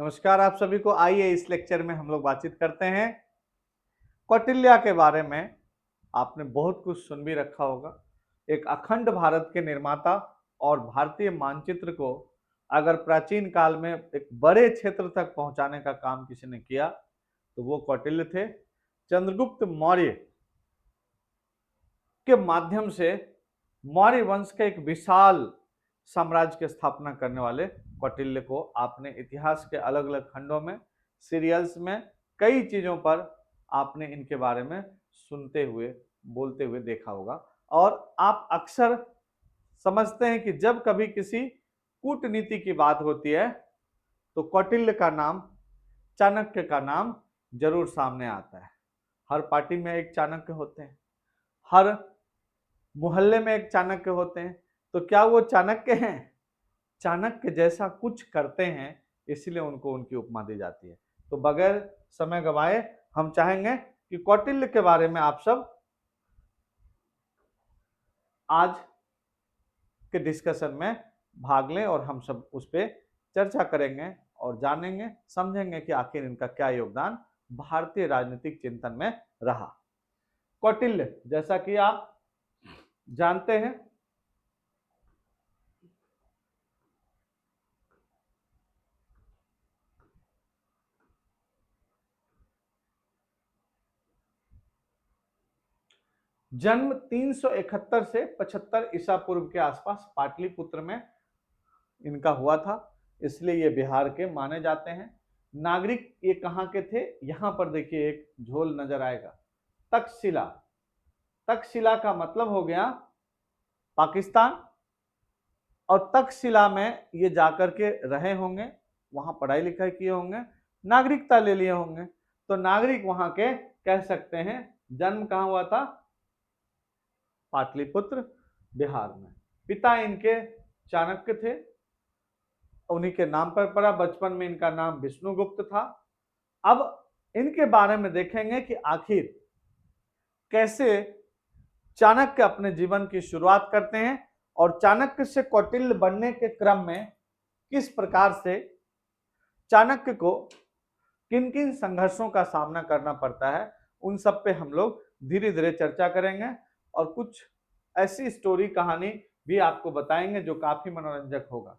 नमस्कार आप सभी को। आइए इस लेक्चर में हम लोग बातचीत करते हैं कौटिल्य के बारे में। आपने बहुत कुछ सुन भी रखा होगा। एक अखंड भारत के निर्माता और भारतीय मानचित्र को अगर प्राचीन काल में एक बड़े क्षेत्र तक पहुंचाने का काम किसी ने किया तो वो कौटिल्य थे। चंद्रगुप्त मौर्य के माध्यम से मौर्य वंश के एक विशाल साम्राज्य की स्थापना करने वाले कौटिल्य को आपने इतिहास के अलग अलग खंडों में, सीरियल्स में, कई चीजों पर आपने इनके बारे में सुनते हुए, बोलते हुए देखा होगा। और आप अक्सर समझते हैं कि जब कभी किसी कूटनीति की बात होती है तो कौटिल्य का नाम, चाणक्य का नाम जरूर सामने आता है। हर पार्टी में एक चाणक्य होते हैं, हर मोहल्ले में एक चाणक्य होते हैं। तो क्या वो चाणक्य हैं? चाणक्य जैसा कुछ करते हैं, इसलिए उनको उनकी उपमा दी जाती है। तो बगैर समय गवाए हम चाहेंगे कि कौटिल्य के बारे में आप सब आज के डिस्कशन में भाग लें और हम सब उस पर चर्चा करेंगे और जानेंगे, समझेंगे कि आखिर इनका क्या योगदान भारतीय राजनीतिक चिंतन में रहा। कौटिल्य, जैसा कि आप जानते हैं, जन्म 371 से 75 ईसा पूर्व के आसपास पाटलिपुत्र में इनका हुआ था, इसलिए ये बिहार के माने जाते हैं। नागरिक ये कहाँ के थे? यहां पर देखिए एक झोल नजर आएगा, तक्षशिला। तक्षशिला का मतलब हो गया पाकिस्तान, और तक्षशिला में ये जाकर के रहे होंगे, वहां पढ़ाई लिखाई किए होंगे, नागरिकता ले लिए होंगे। तो नागरिक वहां के कह सकते हैं। जन्म कहाँ हुआ था? पाटलिपुत्र, बिहार में। पिता इनके चाणक्य थे, उन्हीं के नाम पर पड़ा। बचपन में इनका नाम विष्णुगुप्त था। अब इनके बारे में देखेंगे कि आखिर कैसे चाणक्य अपने जीवन की शुरुआत करते हैं और चाणक्य से कौटिल्य बनने के क्रम में किस प्रकार से चाणक्य को किन किन संघर्षों का सामना करना पड़ता है, उन सब पे हम लोग धीरे धीरे चर्चा करेंगे और कुछ ऐसी स्टोरी, कहानी भी आपको बताएंगे जो काफी मनोरंजक होगा।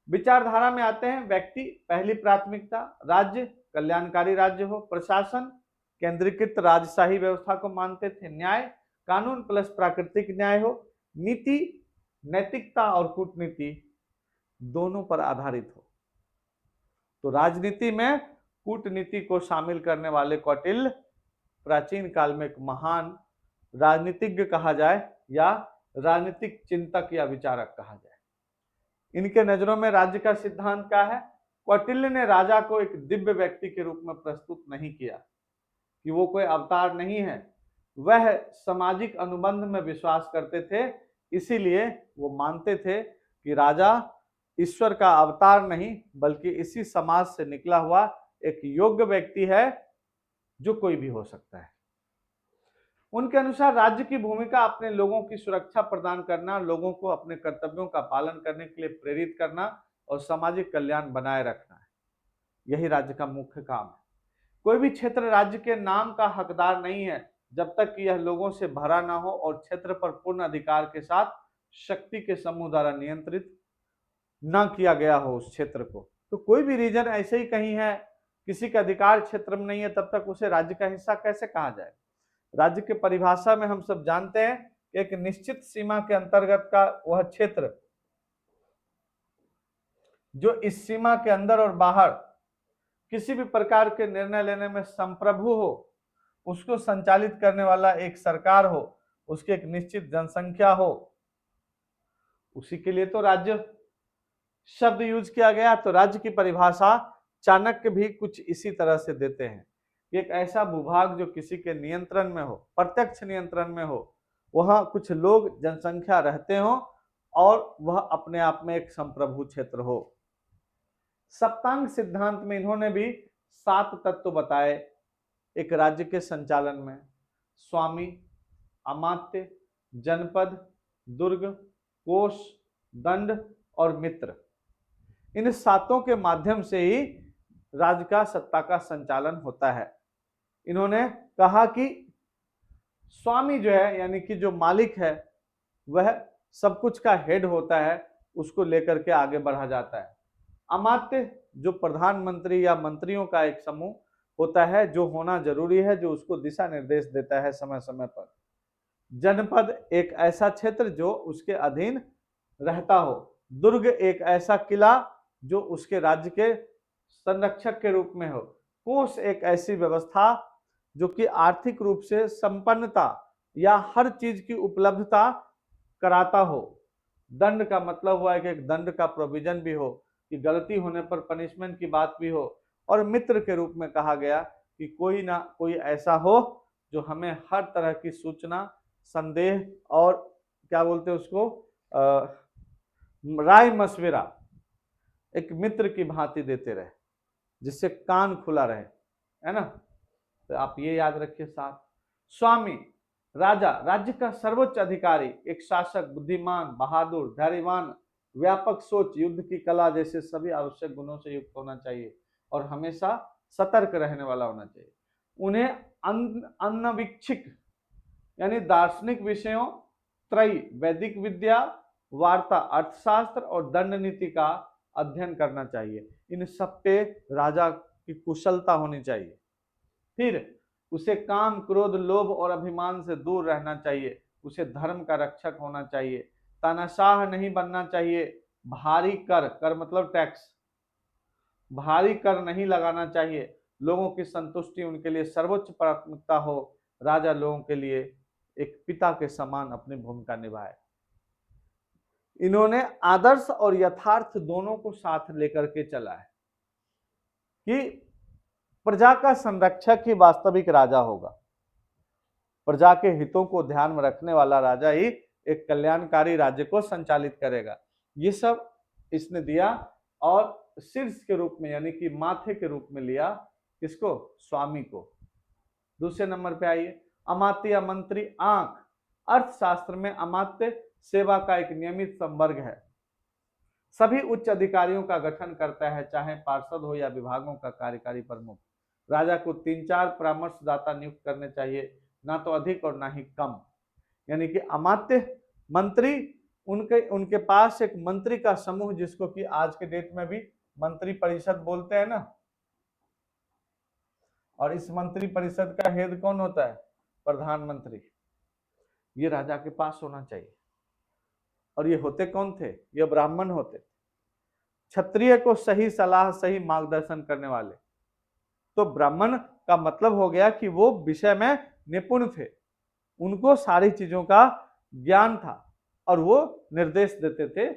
विचारधारा में आते हैं। व्यक्ति पहली प्राथमिकता, राज्य कल्याणकारी राज्य हो, प्रशासन केंद्रीकृत राजशाही व्यवस्था को मानते थे, न्याय कानून प्लस प्राकृतिक न्याय हो, नीति नैतिकता और कूटनीति दोनों पर आधारित हो। तो राजनीति में कूटनीति को शामिल करने वाले कौटिल्य प्राचीन काल में एक महान राजनीतिज्ञ कहा जाए या राजनीतिक चिंतक या विचारक कहा जाए। इनके नजरों में राज्य का सिद्धांत क्या है? कौटिल्य ने राजा को एक दिव्य व्यक्ति के रूप में प्रस्तुत नहीं किया कि वो कोई अवतार नहीं है। वह सामाजिक अनुबंध में विश्वास करते थे, इसीलिए वो मानते थे कि राजा ईश्वर का अवतार नहीं बल्कि इसी समाज से निकला हुआ एक योग्य व्यक्ति है जो कोई भी हो सकता है। उनके अनुसार राज्य की भूमिका अपने लोगों की सुरक्षा प्रदान करना, लोगों को अपने कर्तव्यों का पालन करने के लिए प्रेरित करना और सामाजिक कल्याण बनाए रखना है। यही राज्य का मुख्य काम है। कोई भी क्षेत्र राज्य के नाम का हकदार नहीं है जब तक कि यह लोगों से भरा ना हो और क्षेत्र पर पूर्ण अधिकार के साथ शक्ति के समूह द्वारा नियंत्रित ना किया गया हो उस क्षेत्र को। तो कोई भी रीजन ऐसे ही कहीं है, किसी के अधिकार क्षेत्र में नहीं है, तब तक उसे राज्य का हिस्सा कैसे कहा जाए? राज्य के परिभाषा में हम सब जानते हैं कि एक निश्चित सीमा के अंतर्गत का वह क्षेत्र जो इस सीमा के अंदर और बाहर किसी भी प्रकार के निर्णय लेने में संप्रभु हो, उसको संचालित करने वाला एक सरकार हो, उसकी एक निश्चित जनसंख्या हो, उसी के लिए तो राज्य शब्द यूज किया गया। तो राज्य की परिभाषा चाणक्य भी कुछ इसी तरह से देते हैं कि एक ऐसा भूभाग जो किसी के नियंत्रण में हो, प्रत्यक्ष नियंत्रण में हो, वहां कुछ लोग, जनसंख्या रहते हो और वह अपने आप में एक संप्रभु क्षेत्र हो। सप्तांग सिद्धांत में इन्होंने भी 7 तत्व बताए एक राज्य के संचालन में: स्वामी, अमात्य, जनपद, दुर्ग, कोष, दंड और मित्र। इन सातों के माध्यम से ही राज्य का सत्ता का संचालन होता है। इन्होंने कहा कि स्वामी जो है यानी कि जो मालिक है वह सब कुछ का हेड होता है, उसको लेकर के आगे बढ़ा जाता है। अमात्य जो प्रधानमंत्री या मंत्रियों का एक समूह होता है जो होना जरूरी है, जो उसको दिशा निर्देश देता है समय समय पर। जनपद एक ऐसा क्षेत्र जो उसके अधीन रहता हो। दुर्ग एक ऐसा किला जो उसके राज्य के संरक्षक के रूप में हो। कोष एक ऐसी व्यवस्था जो कि आर्थिक रूप से संपन्नता या हर चीज की उपलब्धता कराता हो। दंड का मतलब हुआ है कि एक दंड का प्रोविजन भी हो, कि गलती होने पर पनिशमेंट की बात भी हो। और मित्र के रूप में कहा गया कि कोई ना कोई ऐसा हो जो हमें हर तरह की सूचना, संदेह और क्या बोलते हैं उसको, राय मशविरा एक मित्र की भांति देते रहे, जिससे कान खुला रहे, है ना। तो आप ये याद रखिए साथ। स्वामी राजा, राज्य का सर्वोच्च अधिकारी, एक शासक, बुद्धिमान, बहादुर, धैर्यवान, व्यापक सोच, युद्ध की कला जैसे सभी आवश्यक गुणों से युक्त होना चाहिए और हमेशा सतर्क रहने वाला होना चाहिए। उन्हें अनवीक्षिक यानी दार्शनिक विषयों, त्रयी, वैदिक विद्या, वार्ता, अर्थशास्त्र और दंड नीति का अध्ययन करना चाहिए। इन सब पे राजा की कुशलता होनी चाहिए। फिर उसे काम, क्रोध, लोभ और अभिमान से दूर रहना चाहिए। उसे धर्म का रक्षक होना चाहिए। तानाशाह नहीं बनना चाहिए। भारी कर, कर मतलब टैक्स, भारी कर नहीं लगाना चाहिए। लोगों की संतुष्टि उनके लिए सर्वोच्च प्राथमिकता हो। राजा लोगों के लिए एक पिता के समान अपनी भूमिका निभाए। इन्होंने आदर्श और यथार्थ दोनों को साथ लेकर के चला है कि प्रजा का संरक्षक ही वास्तविक राजा होगा। प्रजा के हितों को ध्यान में रखने वाला राजा ही एक कल्याणकारी राज्य को संचालित करेगा। ये सब इसने दिया और शीर्ष के रूप में यानी कि माथे के रूप में लिया किसको? स्वामी को। दूसरे नंबर पे आइए, अमात्य या मंत्री आंख। अर्थशास्त्र में अमात्य सेवा का एक नियमित संवर्ग है। सभी उच्च अधिकारियों का गठन करता है, चाहे पार्षद हो या विभागों का कार्यकारी प्रमुख। राजा को 3-4 परामर्शदाता नियुक्त करने चाहिए, ना तो अधिक और ना ही कम। यानी कि अमात्य मंत्री, उनके पास एक मंत्री का समूह, जिसको कि आज के डेट में भी मंत्री परिषद बोलते हैं ना। और इस मंत्री परिषद का हेड कौन होता है? प्रधानमंत्री। ये राजा के पास होना चाहिए। और ये होते कौन थे? ये ब्राह्मण होते। क्षत्रिय को सही सलाह, सही मार्गदर्शन करने वाले। तो ब्राह्मण का मतलब हो गया कि वो विषय में निपुण थे, उनको सारी चीजों का ज्ञान था और वो निर्देश देते थे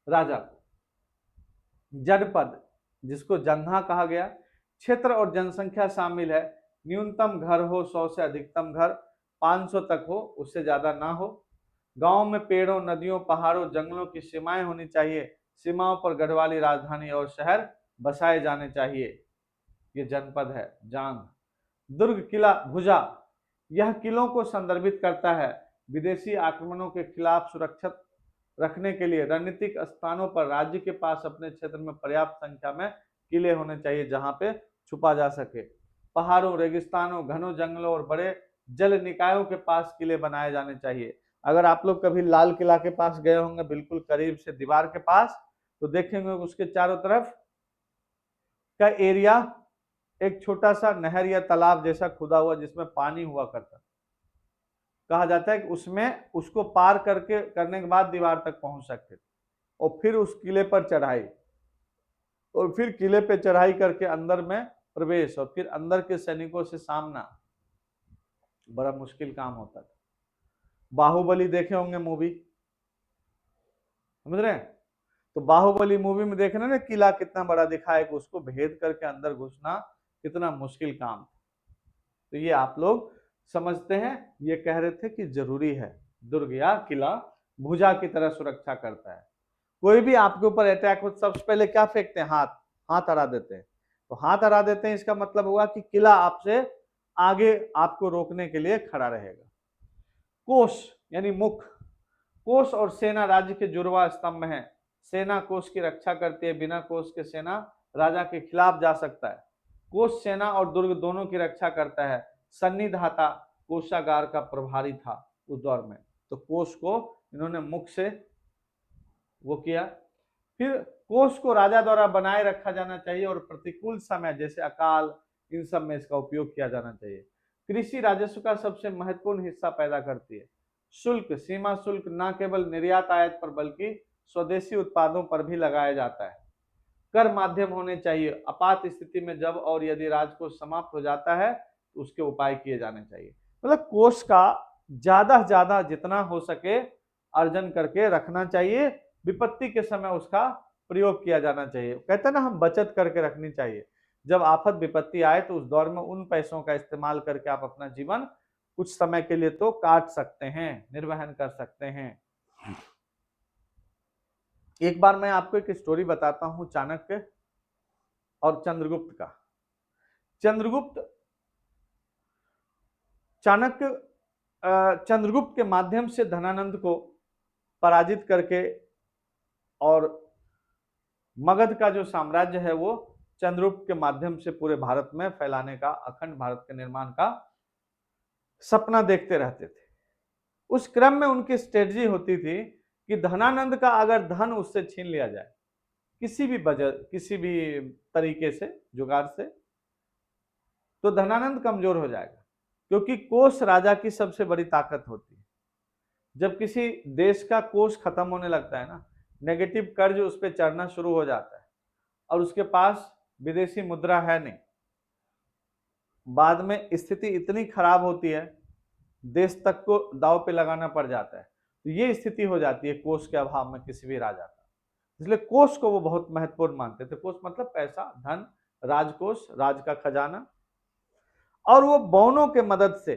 राजा को। जनपद, जिसको जंघा कहा गया, क्षेत्र और जनसंख्या शामिल है। न्यूनतम घर हो 100 से अधिकतम घर 500 तक हो, उससे ज्यादा ना हो। गांव में पेड़ों, नदियों, पहाड़ों, जंगलों की सीमाएं होनी चाहिए। सीमाओं पर गढ़वाली राजधानी और शहर बसाए जाने चाहिए। ये जनपद है। जांग, दुर्ग, किला, भुजा, यह किलों को संदर्भित करता है। विदेशी आक्रमणों के खिलाफ सुरक्षित रखने के लिए रणनीतिक स्थानों पर राज्य के पास अपने क्षेत्र में पर्याप्त संख्या में किले होने चाहिए, जहां पे छुपा जा सके। पहाड़ों, रेगिस्तानों, घनों जंगलों और बड़े जल निकायों के पास किले बनाए जाने चाहिए। अगर आप लोग कभी लाल किला के पास गए होंगे, बिल्कुल करीब से दीवार के पास, तो देखेंगे उसके चारों तरफ का एरिया एक छोटा सा नहर या तालाब जैसा खुदा हुआ, जिसमें पानी हुआ करता। कहा जाता है कि उसमें उसको पार करने के बाद दीवार तक पहुंच सकते थे। और फिर उस किले पर चढ़ाई, और फिर किले पे चढ़ाई करके अंदर में प्रवेश, और फिर अंदर के सैनिकों से सामना। बड़ा मुश्किल काम होता था। बाहुबली देखे होंगे मूवी, समझ रहे हैं? तो बाहुबली मूवी में देखना ना, किला कितना बड़ा दिखाया कि उसको भेद करके अंदर घुसना कितना मुश्किल काम। तो ये आप लोग समझते हैं, ये कह रहे थे कि जरूरी है। दुर्ग या किला भुजा की तरह सुरक्षा करता है। कोई भी आपके ऊपर अटैक हो, सबसे पहले क्या फेंकते हैं? हाथ। हाथ हरा देते हैं। तो हाथ हरा देते हैं, इसका मतलब हुआ कि किला आपसे आगे आपको रोकने के लिए खड़ा रहेगा। कोष यानी मुख। कोष और सेना राज्य के जुड़वा स्तंभ हैं। सेना कोष की रक्षा करती है, बिना कोष के सेना राजा के खिलाफ जा सकता है। कोष सेना और दुर्ग दोनों की रक्षा करता है। सन्निधाता कोषागार का प्रभारी था उस दौर में, तो कोष को इन्होंने मुख से वो किया। फिर कोष को राजा द्वारा बनाए रखा जाना चाहिए और प्रतिकूल समय जैसे अकाल इन सब में इसका उपयोग किया जाना चाहिए। कृषि राजस्व का सबसे महत्वपूर्ण हिस्सा पैदा करती है। शुल्क, सीमा शुल्क न केवल निर्यात आयात पर बल्कि स्वदेशी उत्पादों पर भी लगाया जाता है। कर माध्यम होने चाहिए। आपात स्थिति में जब और यदि राजकोष समाप्त हो जाता है तो उसके उपाय किए जाने चाहिए। मतलब कोष का ज्यादा से ज्यादा जितना हो सके अर्जन करके रखना चाहिए, विपत्ति के समय उसका प्रयोग किया जाना चाहिए। कहते हैं ना, हम बचत करके रखनी चाहिए। जब आफत विपत्ति आए तो उस दौर में उन पैसों का इस्तेमाल करके आप अपना जीवन कुछ समय के लिए तो काट सकते हैं, निर्वहन कर सकते हैं। एक बार मैं आपको एक स्टोरी बताता हूं चाणक्य और चंद्रगुप्त का। चाणक्य चंद्रगुप्त के माध्यम से धनानंद को पराजित करके और मगध का जो साम्राज्य है वो चंद्रगुप्त के माध्यम से पूरे भारत में फैलाने का, अखंड भारत के निर्माण का सपना देखते रहते थे। उस क्रम में उनकी स्ट्रेटजी होती थी कि धनानंद का अगर धन उससे छीन लिया जाए किसी भी तरीके से, जुगाड़ से, तो धनानंद कमजोर हो जाएगा, क्योंकि कोष राजा की सबसे बड़ी ताकत होती है। जब किसी देश का कोष खत्म होने लगता है ना, नेगेटिव कर्ज उस पर चढ़ना शुरू हो जाता है और उसके पास विदेशी मुद्रा है नहीं, बाद में स्थिति इतनी खराब होती है देश तक को दांव पे लगाना पड़ जाता है। तो ये स्थिति हो जाती है कोष के अभाव में किसी भी राजा का। इसलिए कोष को वो बहुत महत्वपूर्ण मानते थे। कोष मतलब पैसा, धन, राजकोष, राज का खजाना। और वो बौनों के मदद से,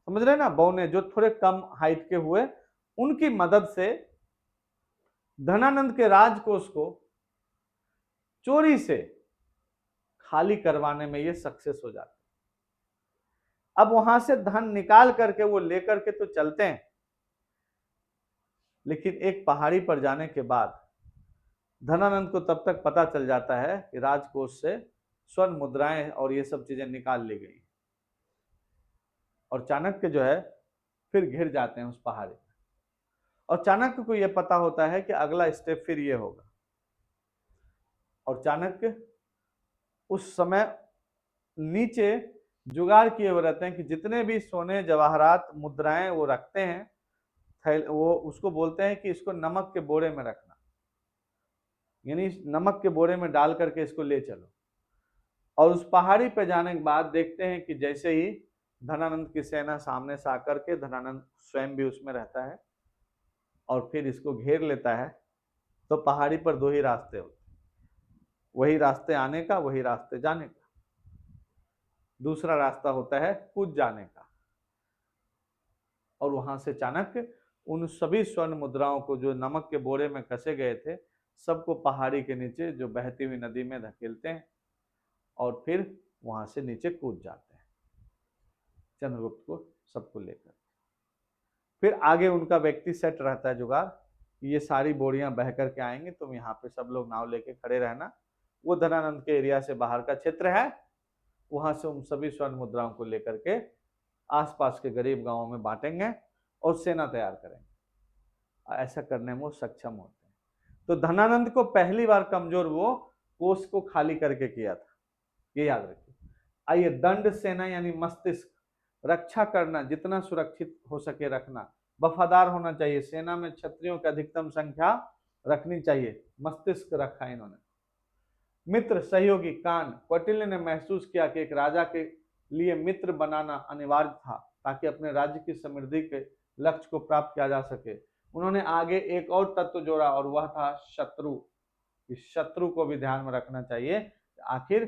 समझ रहे ना, बौने जो थोड़े कम हाइट के हुए, उनकी मदद से धनानंद के राजकोष को चोरी से खाली करवाने में ये सक्सेस हो जाते। अब वहां से धन निकाल करके वो लेकर के तो चलते हैं, लेकिन एक पहाड़ी पर जाने के बाद धनानंद को तब तक पता चल जाता है कि राजकोष से स्वर्ण मुद्राएं और ये सब चीजें निकाल ली गई, और चाणक्य जो है फिर घिर जाते हैं उस पहाड़ी में। और चाणक्य को यह पता होता है कि अगला स्टेप फिर ये होगा, और चाणक्य उस समय नीचे जुगाड़ किए हुए रहते हैं कि जितने भी सोने जवाहरात मुद्राएं वो रखते हैं, वो उसको बोलते हैं कि इसको नमक के बोरे में रखना, यानी नमक के बोरे में डाल करके इसको ले चलो। और उस पहाड़ी पे जाने के बाद देखते हैं कि जैसे ही धनानंद की सेना सामने से आकर के, धनानंद स्वयं भी उसमें रहता है और फिर इसको घेर लेता है, तो पहाड़ी पर दो ही रास्ते होते, वही रास्ते आने का, वही रास्ते जाने का। दूसरा रास्ता होता है कूद जाने का। और वहां से चाणक्य उन सभी स्वर्ण मुद्राओं को जो नमक के बोरे में कसे गए थे, सबको पहाड़ी के नीचे जो बहती हुई नदी में धकेलते हैं और फिर वहां से नीचे कूद जाते हैं, चंद्रगुप्त को सबको लेकर। फिर आगे उनका व्यक्ति सेट रहता है जुगाड़, ये सारी बोरियां बह करके आएंगे, तुम यहाँ पे सब लोग नाव लेके खड़े रहना, वो धनानंद के एरिया से बाहर का क्षेत्र है, वहां से उन सभी स्वर्ण मुद्राओं को लेकर के आसपास के गरीब गांवों में बांटेंगे और सेना तैयार करेंगे। ऐसा करने में वो सक्षम होते हैं। तो धनानंद को पहली बार कमजोर वो कोष को खाली करके किया था, ये याद रखिए। आइए, दंड सेना यानी मस्तिष्क, रक्षा करना, जितना सुरक्षित हो सके रखना, वफादार होना चाहिए, सेना में क्षत्रियों की अधिकतम संख्या रखनी चाहिए, मस्तिष्क रखा इन्होंने। मित्र, सहयोगी, कान, कौटिल्य ने महसूस किया कि एक राजा के लिए मित्र बनाना अनिवार्य था ताकि अपने राज्य की समृद्धि के लक्ष्य को प्राप्त किया जा सके। उन्होंने आगे एक और तत्व जोड़ा और वह था शत्रु। इस शत्रु को भी ध्यान में रखना चाहिए, आखिर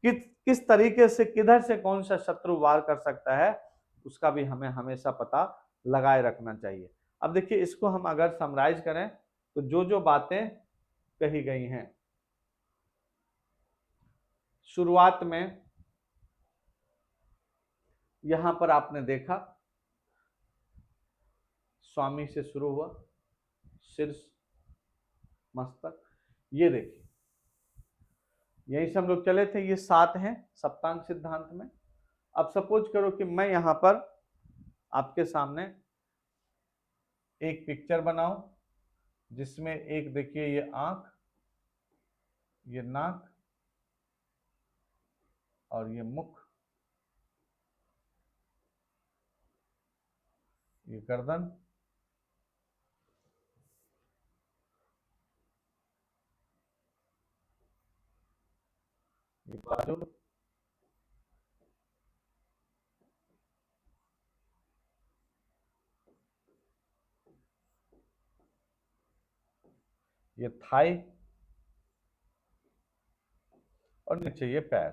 किस तरीके से, किधर से कौन सा शत्रु वार कर सकता है, उसका भी हमें हमेशा पता लगाए रखना चाहिए। अब देखिए, इसको हम अगर समराइज करें तो जो जो बातें कही गई हैं, शुरुआत में यहां पर आपने देखा स्वामी से शुरू हुआ, शीर्ष, मस्तक, ये देखिए, यही से हम लोग चले थे, ये 7 हैं सप्तांग सिद्धांत में। अब सपोज करो कि मैं यहां पर आपके सामने एक पिक्चर बनाऊं, जिसमें एक देखिए ये आंख, ये नाक और ये मुख, ये गर्दन, ये बाजू, ये थाई और नीचे ये पैर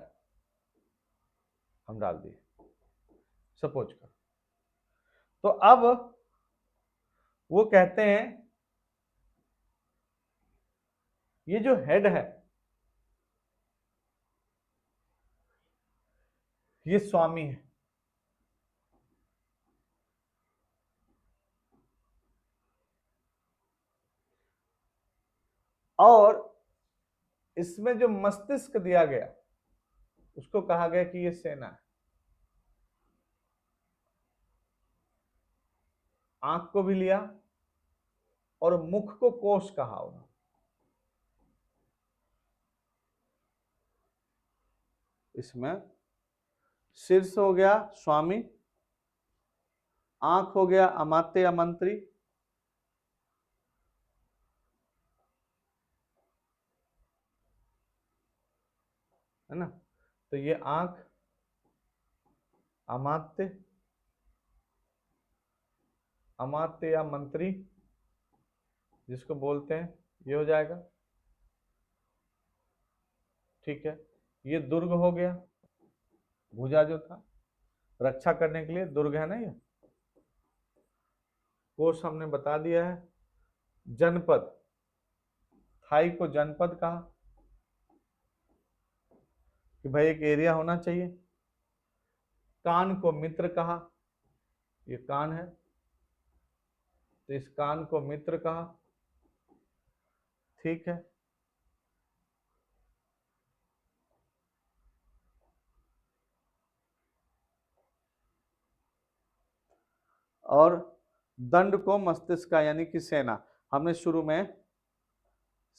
हम डाल दिए सपोज कर। तो अब वो कहते हैं ये जो हेड है ये स्वामी है, और इसमें जो मस्तिष्क दिया गया उसको कहा गया कि ये सेना है। आंख को भी लिया और मुख को कोष कहा उन्होंने। इसमें शीर्ष हो गया स्वामी, आंख हो गया अमात्य या मंत्री, है ना। तो ये आंख अमात्य, अमात्य या मंत्री जिसको बोलते हैं, ये हो जाएगा। ठीक है, ये दुर्ग हो गया, भुजा जो था रक्षा करने के लिए, दुर्ग है ना ये। कोष हमने बता दिया है। जनपद, थाई को जनपद कहा कि भाई एक एरिया होना चाहिए। कान को मित्र कहा, ये कान है तो इस कान को मित्र कहा। ठीक है, और दंड को मस्तिष्क का यानी कि सेना, हमने शुरू में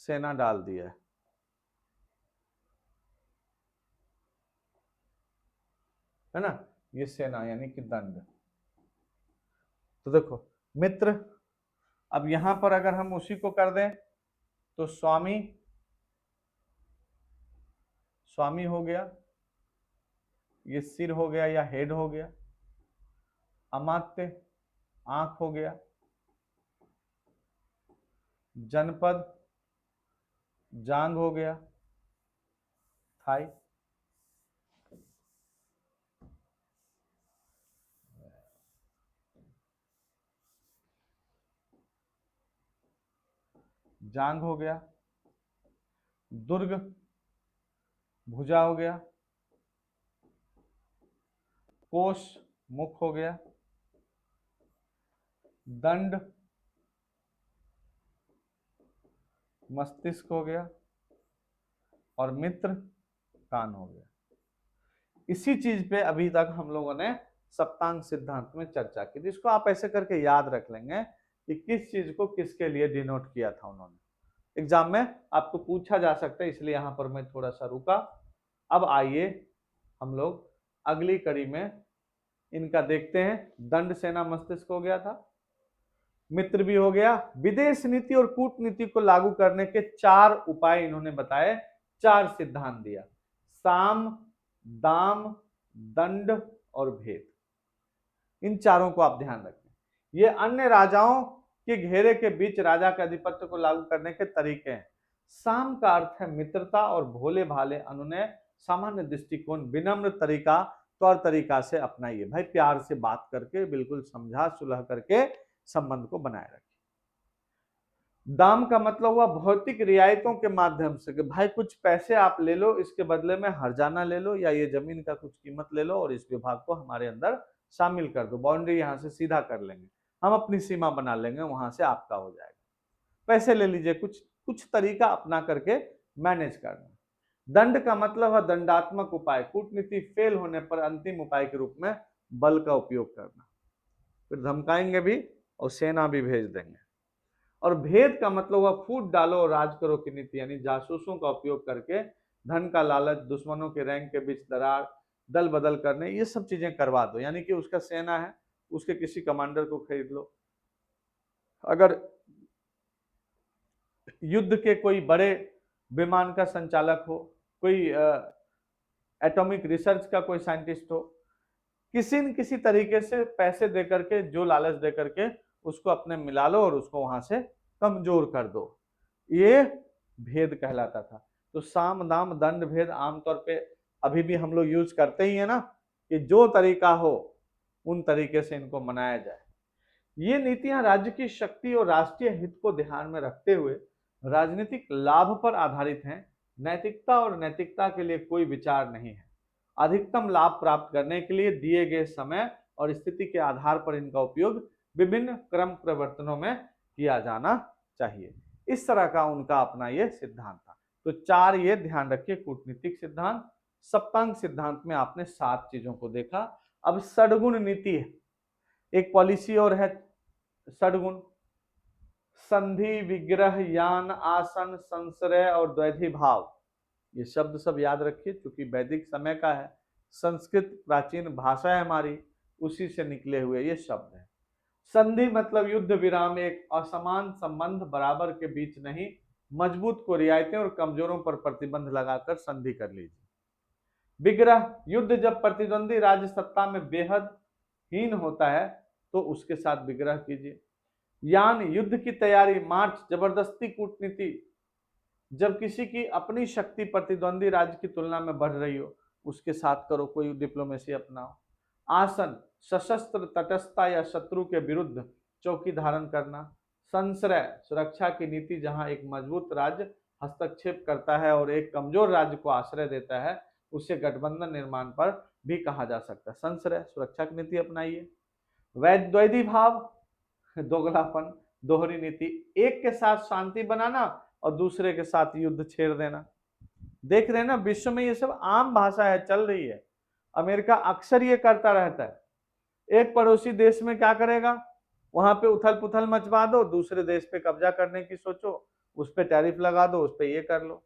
सेना डाल दिया है ना, ये सेना यानी कि दंड। तो देखो मित्र, अब यहां पर अगर हम उसी को कर दें तो स्वामी, स्वामी हो गया, ये सिर हो गया या हेड हो गया। अमात्य आंख हो गया। जनपद जांग हो गया, थाई। जांग हो गया। दुर्ग भुजा हो गया। कोष मुख हो गया। दंड मस्तिष्क हो गया और मित्र कान हो गया। इसी चीज पे अभी तक हम लोगों ने सप्तांग सिद्धांत में चर्चा की, जिसको आप ऐसे करके याद रख लेंगे कि किस चीज को किसके लिए डिनोट किया था उन्होंने। एग्जाम में आपको पूछा जा सकता है, इसलिए यहां पर मैं थोड़ा सा रुका। अब आइए हम लोग अगली कड़ी में इनका देखते हैं। दंड सेना मस्तिष्क हो गया था, मित्र भी हो गया। विदेश नीति और कूटनीति को लागू करने के 4 उपाय इन्होंने बताए, 4 सिद्धांत दिया। साम, दाम, दंड और भेद, इन चारों को आप ध्यान रखें। ये अन्य राजाओं के घेरे के बीच राजा के आधिपत्य को लागू करने के तरीके हैं। साम का अर्थ है मित्रता और भोले भाले अनुनय, सामान्य दृष्टिकोण, विनम्र तरीका, तौर तरीका से अपनाइए। भाई प्यार से बात करके, बिल्कुल समझा सुलह करके संबंध को बनाए रखिए। दाम का मतलब हुआ भौतिक रियायतों के माध्यम से, कि भाई कुछ पैसे आप ले लो, इसके बदले में हर्जाना ले लो या ये जमीन का कुछ कीमत ले लो और इस विभाग को हमारे अंदर शामिल कर दो, बाउंड्री यहां से सीधा कर लेंगे, हम अपनी सीमा बना लेंगे, वहां से आपका हो जाएगा। पैसे ले लीजिए, कुछ कुछ तरीका अपना करके मैनेज करना। दंड का मतलब है दंडात्मक उपाय, कूटनीति फेल होने पर अंतिम उपाय के रूप में बल का उपयोग करना, फिर धमकाएंगे भी और सेना भी भेज देंगे। और भेद का मतलब हुआ फूट डालो और राज करो की नीति, यानी जासूसों का उपयोग करके धन का लालच, दुश्मनों के रैंक के बीच दरार, दल बदल करने, ये सब चीजें करवा दो। यानी कि उसका सेना है, उसके किसी कमांडर को खरीद लो। अगर युद्ध के कोई बड़े विमान का संचालक हो, कोई एटॉमिक रिसर्च का कोई साइंटिस्ट हो, किसी न किसी तरीके से पैसे दे करके, जो लालच दे करके उसको अपने मिला लो और उसको वहां से कमजोर कर दो, ये भेद कहलाता था। तो साम दाम दंड भेद आमतौर पे अभी भी हम लोग यूज करते ही है ना, कि जो तरीका हो उन तरीके से इनको मनाया जाए। ये नीतियां राज्य की शक्ति और राष्ट्रीय हित को ध्यान में रखते हुए राजनीतिक लाभ पर आधारित हैं। नैतिकता और नैतिकता के लिए कोई विचार नहीं है। अधिकतम लाभ प्राप्त करने के लिए दिए गए समय और स्थिति के आधार पर इनका उपयोग विभिन्न क्रम प्रवर्तनों में किया जाना चाहिए। इस तरह का उनका अपना ये सिद्धांत था। तो 4 ये ध्यान रखिए कूटनीतिक सिद्धांत। सप्तांग सिद्धांत में आपने 7 चीजों को देखा। अब षडगुण नीति है, एक पॉलिसी और है षडगुण। संधि, विग्रह, यान, आसन, संश्रय और द्वैधी भाव, ये शब्द सब याद रखिए, क्योंकि वैदिक समय का है, संस्कृत प्राचीन भाषा है हमारी, उसी से निकले हुए ये शब्द हैं। संधि मतलब युद्ध विराम, एक असमान संबंध, बराबर के बीच नहीं, मजबूत को रियायतें और कमजोरों पर प्रतिबंध लगाकर संधि कर लीजिए। विग्रह, युद्ध जब प्रतिद्वंदी राज्य सत्ता में बेहद हीन होता है तो उसके साथ विग्रह कीजिए। यान, युद्ध की तैयारी, मार्च, जबरदस्ती कूटनीति, जब किसी की अपनी शक्ति प्रतिद्वंदी राज्य की तुलना में बढ़ रही हो उसके साथ करो, कोई डिप्लोमेसी अपनाओ। आसन, सशस्त्र तटस्थता या शत्रु के विरुद्ध चौकी धारण करना। संश्रय, सुरक्षा की नीति, जहां एक मजबूत राज्य हस्तक्षेप करता है और एक कमजोर राज्य को आश्रय देता है, उसे गठबंधन निर्माण पर भी कहा जा सकता है। संश्रय, सुरक्षा की नीति अपनाइए। द्वैधी भाव, दोगलापन, दोहरी नीति, एक के साथ शांति बनाना और दूसरे के साथ युद्ध छेड़ देना। देख रहे हैं ना, विश्व में ये सब आम भाषा है, चल रही है। अमेरिका अक्सर ये करता रहता है। एक पड़ोसी देश में क्या करेगा, वहां पे उथल पुथल मचवा दो, दूसरे देश पे कब्जा करने की सोचो, उस पे टैरिफ लगा दो, उस पे ये कर लो।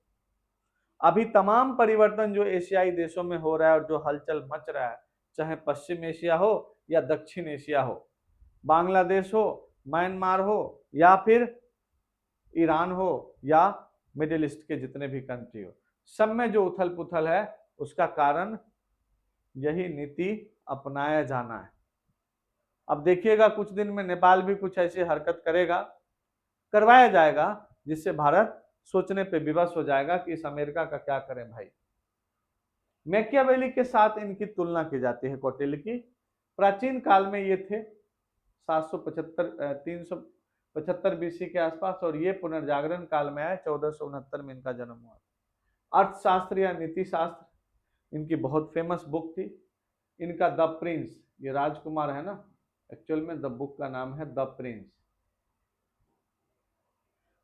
अभी तमाम परिवर्तन जो एशियाई देशों में हो रहा है और जो हलचल मच रहा है, चाहे पश्चिम एशिया हो या दक्षिण एशिया हो, बांग्लादेश हो, म्यांमार हो या फिर ईरान हो या मिडिल ईस्ट के जितने भी कंट्री हो, सब में जो उथल पुथल है उसका कारण यही नीति अपनाया जाना है। अब देखिएगा कुछ दिन में नेपाल भी कुछ ऐसी हरकत करेगा, करवाया जाएगा, जिससे भारत सोचने पे विवश हो जाएगा कि इस अमेरिका का क्या करें भाई। मैकियावेली के साथ इनकी तुलना की जाती है कौटिल्य की। प्राचीन काल में ये थे 375 बीसी के आसपास, और ये पुनर्जागरण काल में आए 1469 में इनका जन्म हुआ। अर्थशास्त्र या नीति शास्त्र इनकी बहुत फेमस बुक थी। इनका द प्रिंस, ये राजकुमार है ना, एक्चुअल में द बुक का नाम है द प्रिंस।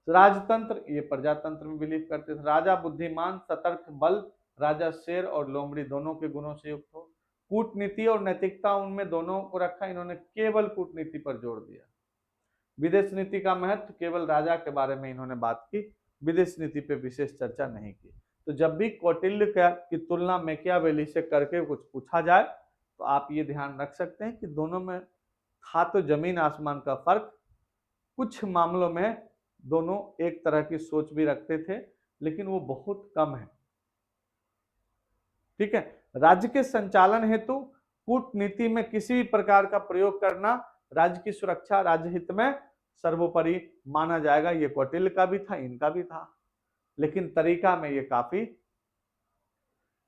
राजतंत्र, ये प्रजातंत्र में बिलीव करते थे। राजा बुद्धिमान, सतर्क, बल, राजा शेर और लोमड़ी दोनों के गुणों से युक्त हो। कूटनीति और नैतिकता उनमें दोनों को रखा, इन्होंने केवल कूटनीति पर जोर दिया। विदेश नीति का महत्व, केवल राजा के बारे में इन्होंने बात की, विदेश नीति पे विशेष चर्चा नहीं की। तो जब भी कौटिल्य की तुलना मैकियावेली से करके कुछ पूछा जाए तो आप ये ध्यान रख सकते हैं कि दोनों में था तो जमीन आसमान का फर्क। कुछ मामलों में दोनों एक तरह की सोच भी रखते थे, लेकिन वो बहुत कम है। ठीक है, राज्य के संचालन हेतु कूटनीति में किसी भी प्रकार का प्रयोग करना राज्य की सुरक्षा, राज्य हित में सर्वोपरि माना जाएगा। ये कौटिल्य का भी था, इनका भी था, लेकिन तरीका में ये काफी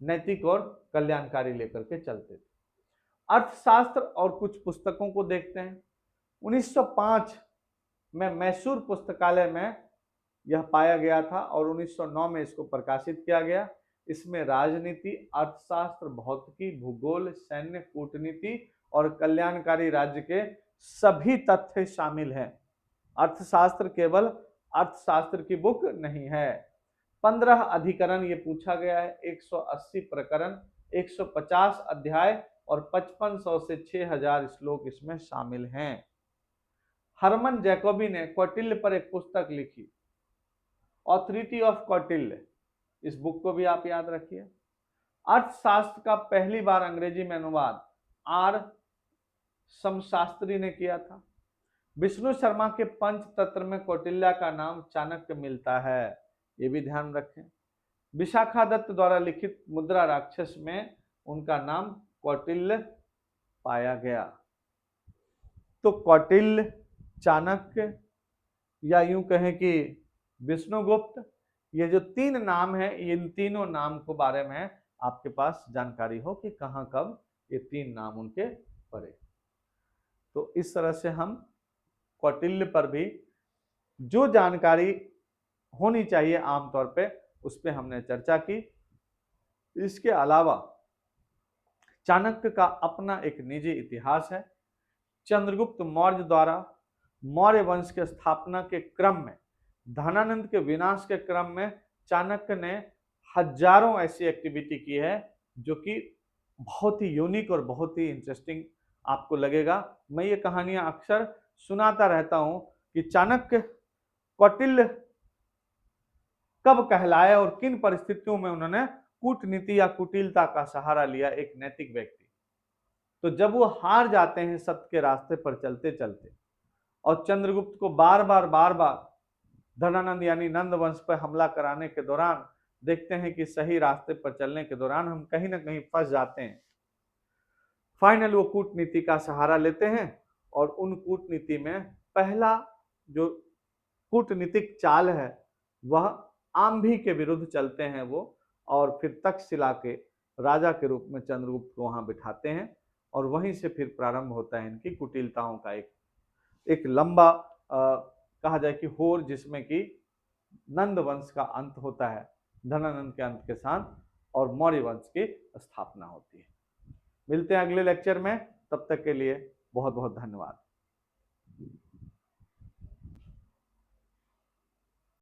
नैतिक और कल्याणकारी लेकर के चलते थे। अर्थशास्त्र और कुछ पुस्तकों को देखते हैं। 1905 में मैसूर पुस्तकालय में यह पाया गया था और 1909 में इसको प्रकाशित किया गया। इसमें राजनीति, अर्थशास्त्र, भौतिकी, भूगोल, सैन्य, कूटनीति और कल्याणकारी राज्य के सभी तथ्य शामिल हैं। अर्थशास्त्र केवल अर्थशास्त्र की बुक नहीं है। 15 अधिकरण ये पूछा गया है, 180 प्रकरण, 150 अध्याय और 5500 से 6000 श्लोक इसमें शामिल हैं। हरमन जैकोबी ने कौटिल्य पर एक पुस्तक लिखी, ऑथोरिटी ऑफ कौटिल्य, इस बुक को भी आप याद रखिए। अर्थशास्त्र का पहली बार अंग्रेजी में अनुवाद आर समशास्त्री ने किया था। विष्णु शर्मा के पंचतंत्र में कौटिल्य का नाम चाणक्य मिलता है, ये भी ध्यान रखें। विशाखा दत्त द्वारा लिखित मुद्रा राक्षस में उनका नाम कौटिल्य पाया गया। तो कौटिल्य, चाणक्य या यूं कहें कि विष्णुगुप्त, ये जो तीन नाम है, इन तीनों नाम को बारे में आपके पास जानकारी हो कि कहां कब ये तीन नाम उनके पड़े। तो इस तरह से हम कौटिल्य पर भी जो जानकारी होनी चाहिए आमतौर पे उस पर हमने चर्चा की। इसके अलावा चाणक्य का अपना एक निजी इतिहास है। चंद्रगुप्त मौर्य द्वारा मौर्य वंश के स्थापना के क्रम में, धनानंद के विनाश के क्रम में चाणक्य ने हजारों ऐसी एक्टिविटी की है जो कि बहुत ही यूनिक और बहुत ही इंटरेस्टिंग आपको लगेगा। मैं ये कहानियां अक्सर सुनाता रहता हूं कि चाणक्य कौटिल्य कब कहलाए और किन परिस्थितियों में उन्होंने कूटनीति या कुटिलता का सहारा लिया, एक नैतिक व्यक्ति। तो जब वो हार जाते हैं सत्य के रास्ते पर चलते चलते और चंद्रगुप्त को बार बार धनानंद यानी नंद वंश पर हमला कराने के दौरान देखते हैं कि सही रास्ते पर चलने के दौरान हम कहीं ना कहीं फंस जाते हैं। फाइनल वो कूटनीति का सहारा लेते हैं और उन कूटनीति में पहला जो कूटनीतिक चाल है वह आंभी के विरुद्ध चलते हैं वो, और फिर तक्षशिला के राजा के रूप में चंद्रगुप्त को वहां बिठाते हैं और वहीं से फिर प्रारंभ होता है इनकी कुटिलताओं का एक लंबा कहा जाए कि होर, जिसमें कि नंद वंश का अंत होता है धनानंद के अंत के साथ और मौर्य वंश की स्थापना होती है। मिलते हैं अगले लेक्चर में, तब तक के लिए बहुत बहुत धन्यवाद।